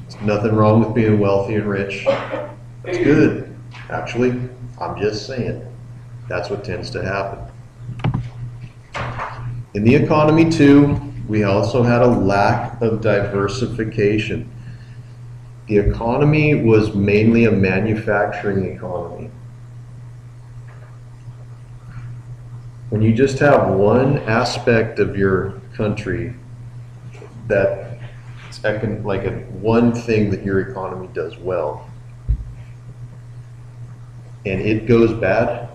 There's nothing wrong with being wealthy and rich. That's good. Actually, I'm just saying. That's what tends to happen. In the economy, too, we also had a lack of diversification. The economy was mainly a manufacturing economy. When you just have one aspect of your country that it's like one thing that your economy does well, and it goes bad,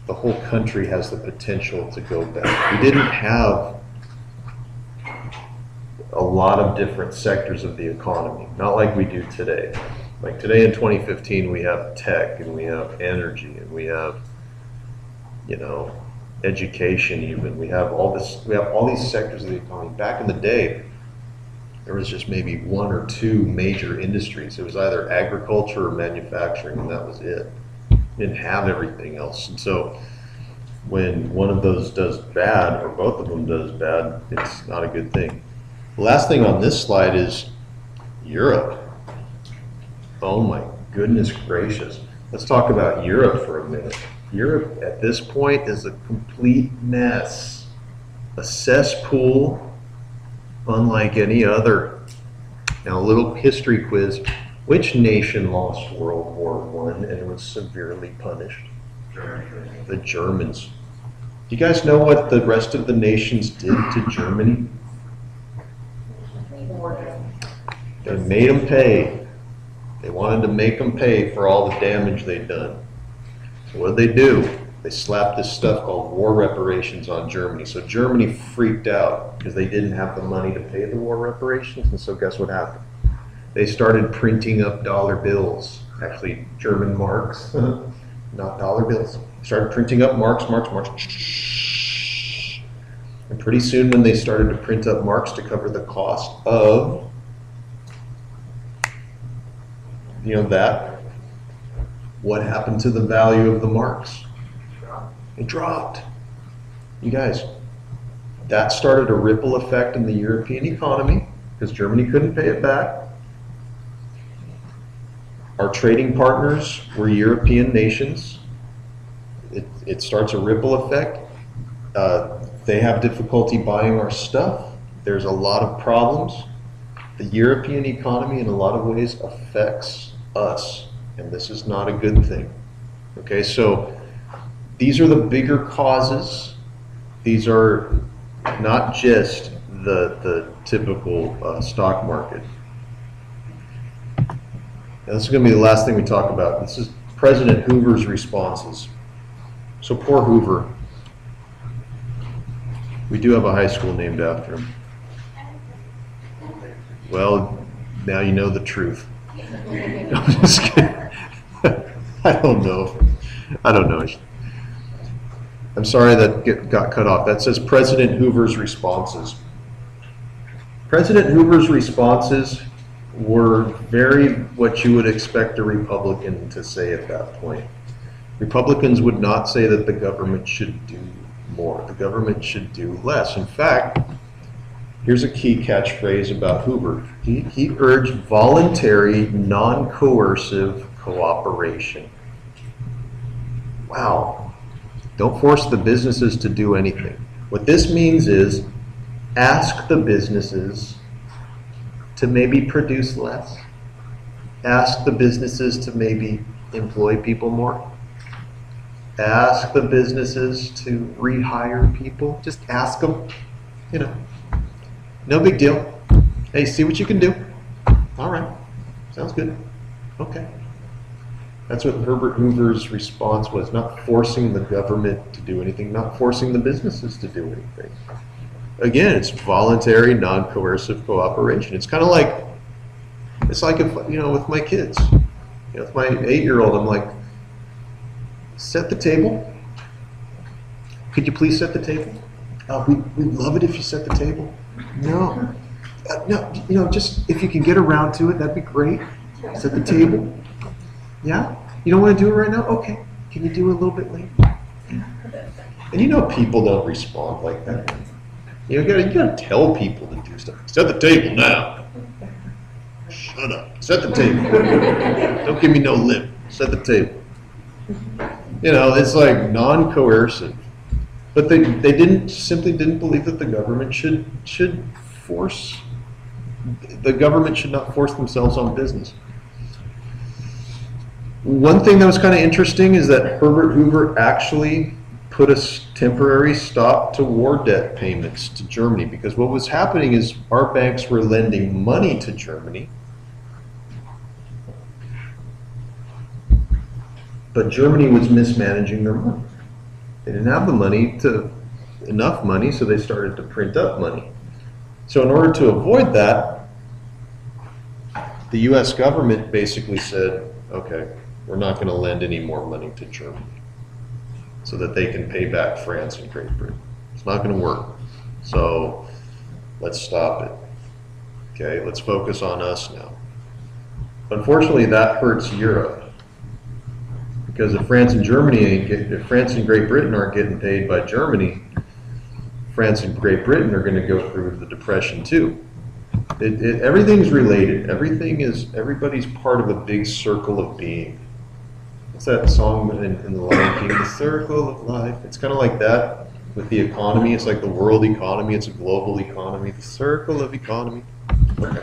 the whole country has the potential to go bad. We didn't have a lot of different sectors of the economy, not like we do today. Like today in 2015, we have tech and we have energy and we have, education even. We have all these sectors of the economy. Back in the day, there was just maybe one or two major industries. It was either agriculture or manufacturing, and that was it. Didn't have everything else. And so when one of those does bad, or both of them does bad, it's not a good thing. The last thing on this slide is Europe. Oh my goodness gracious. Let's talk about Europe for a minute. Europe at this point is a complete mess. A cesspool unlike any other. Now a little history quiz. Which nation lost World War I and was severely punished? The Germans. Do you guys know what the rest of the nations did to Germany? They made them pay. They wanted to make them pay for all the damage they'd done. So what did they do? They slapped this stuff called war reparations on Germany. So Germany freaked out because they didn't have the money to pay the war reparations. And so guess what happened? They started printing up dollar bills, actually German marks, not dollar bills. They started printing up marks. And pretty soon when they started to print up marks to cover the cost of, what happened to the value of the marks? It dropped. You guys, that started a ripple effect in the European economy because Germany couldn't pay it back. Our trading partners were European nations. It starts a ripple effect. They have difficulty buying our stuff. There's a lot of problems. The European economy in a lot of ways affects us, and this is not a good thing. Okay, so these are the bigger causes. These are not just the typical stock market. Now, this is going to be the last thing we talk about. This is President Hoover's responses. So poor Hoover. We do have a high school named after him. Well, now you know the truth. I'm just kidding. I don't know. I'm sorry that got cut off. That says President Hoover's responses. President Hoover's responses were very what you would expect a Republican to say at that point. Republicans would not say that the government should do more. The government should do less. In fact, here's a key catchphrase about Hoover. He urged voluntary, non-coercive cooperation. Wow. Don't force the businesses to do anything. What this means is ask the businesses to maybe produce less. Ask the businesses to maybe employ people more. Ask the businesses to rehire people. Just ask them, no big deal. Hey, see what you can do. All right, sounds good. Okay. That's what Herbert Hoover's response was, not forcing the government to do anything, not forcing the businesses to do anything. Again, it's voluntary, non-coercive cooperation. It's kind of like, if, with my kids. With my 8-year-old, I'm like, set the table. Could you please set the table? We'd love it if you set the table. No, just if you can get around to it, that'd be great. Set the table. Yeah? You don't want to do it right now? Okay. Can you do it a little bit later? Yeah. And people don't respond like that. You gotta tell people to do stuff. Set the table now. shut up. Set the table. Don't give me no lip. Set the table. You know, it's like non-coercive. But they simply didn't believe that the government should not force themselves on business. One thing that was kind of interesting is that Herbert Hoover actually put a temporary stop to war debt payments to Germany, because what was happening is our banks were lending money to Germany, but Germany was mismanaging their money. They didn't have enough money, so they started to print up money. So in order to avoid that, the US government basically said, okay, we're not going to lend any more money to Germany, so that they can pay back France and Great Britain. It's not going to work. So let's stop it. Okay, let's focus on us now. Unfortunately, that hurts Europe, because if France and Great Britain aren't getting paid by Germany, France and Great Britain are going to go through the Depression too. Everything's related. Everybody's part of a big circle of being. What's that song in The Lion King? The Circle of Life. It's kind of like that with the economy. It's like the world economy. It's a global economy. The circle of economy. Okay.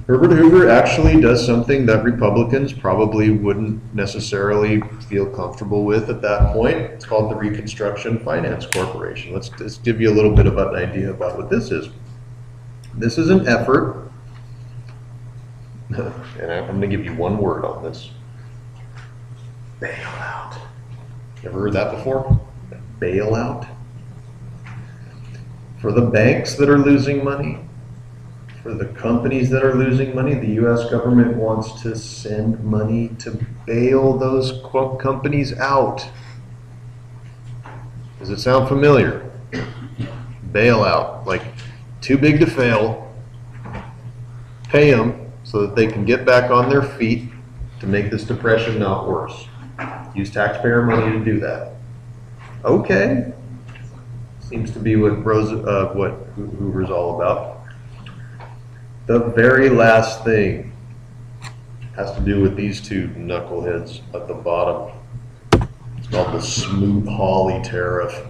Herbert Hoover actually does something that Republicans probably wouldn't necessarily feel comfortable with at that point. It's called the Reconstruction Finance Corporation. Let's just give you a little bit of an idea about what this is. This is an effort, and I'm going to give you one word on this. Bailout. Ever heard that before? Bailout? For the banks that are losing money, for the companies that are losing money, the U.S. government wants to send money to bail those companies out. Does it sound familiar? Bailout, like too big to fail, pay them so that they can get back on their feet to make this depression not worse. Use taxpayer money to do that. Okay. Seems to be what Hoover's all about. The very last thing has to do with these two knuckleheads at the bottom. It's called the Smoot-Hawley tariff.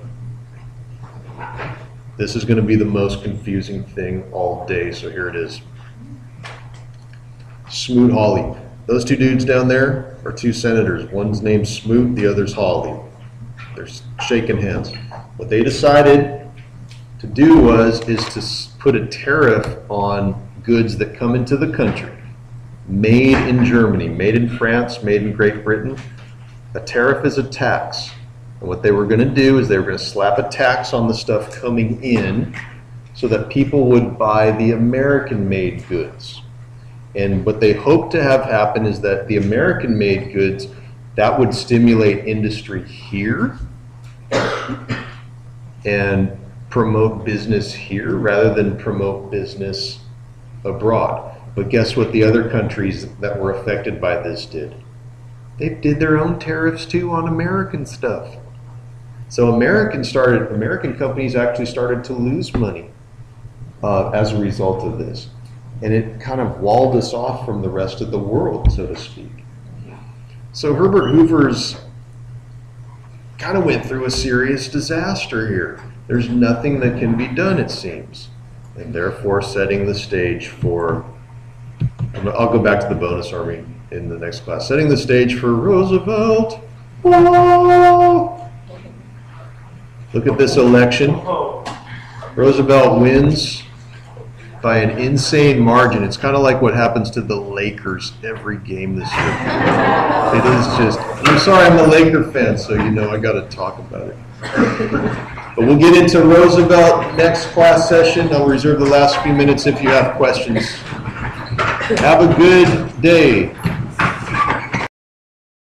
This is going to be the most confusing thing all day, so here it is. Smoot-Hawley. Those two dudes down there are two senators. One's named Smoot, the other's Hawley. They're shaking hands. What they decided to do is to put a tariff on goods that come into the country, made in Germany, made in France, made in Great Britain. A tariff is a tax. And what they were going to do is they were going to slap a tax on the stuff coming in so that people would buy the American-made goods. And what they hope to have happen is that the American-made goods, that would stimulate industry here and promote business here rather than promote business abroad. But guess what the other countries that were affected by this did? They did their own tariffs too on American stuff. So American companies actually started to lose money as a result of this. And it kind of walled us off from the rest of the world, so to speak. So Herbert Hoover's kind of went through a serious disaster here. There's nothing that can be done, it seems. And therefore setting the stage for, I'll go back to the bonus army in the next class, setting the stage for Roosevelt. Whoa! Look at this election. Roosevelt wins by an insane margin. It's kind of like what happens to the Lakers every game this year. It is just, I'm sorry, I'm a Laker fan, so you know I got to talk about it. But we'll get into Roosevelt next class session. I'll reserve the last few minutes if you have questions. Have a good day.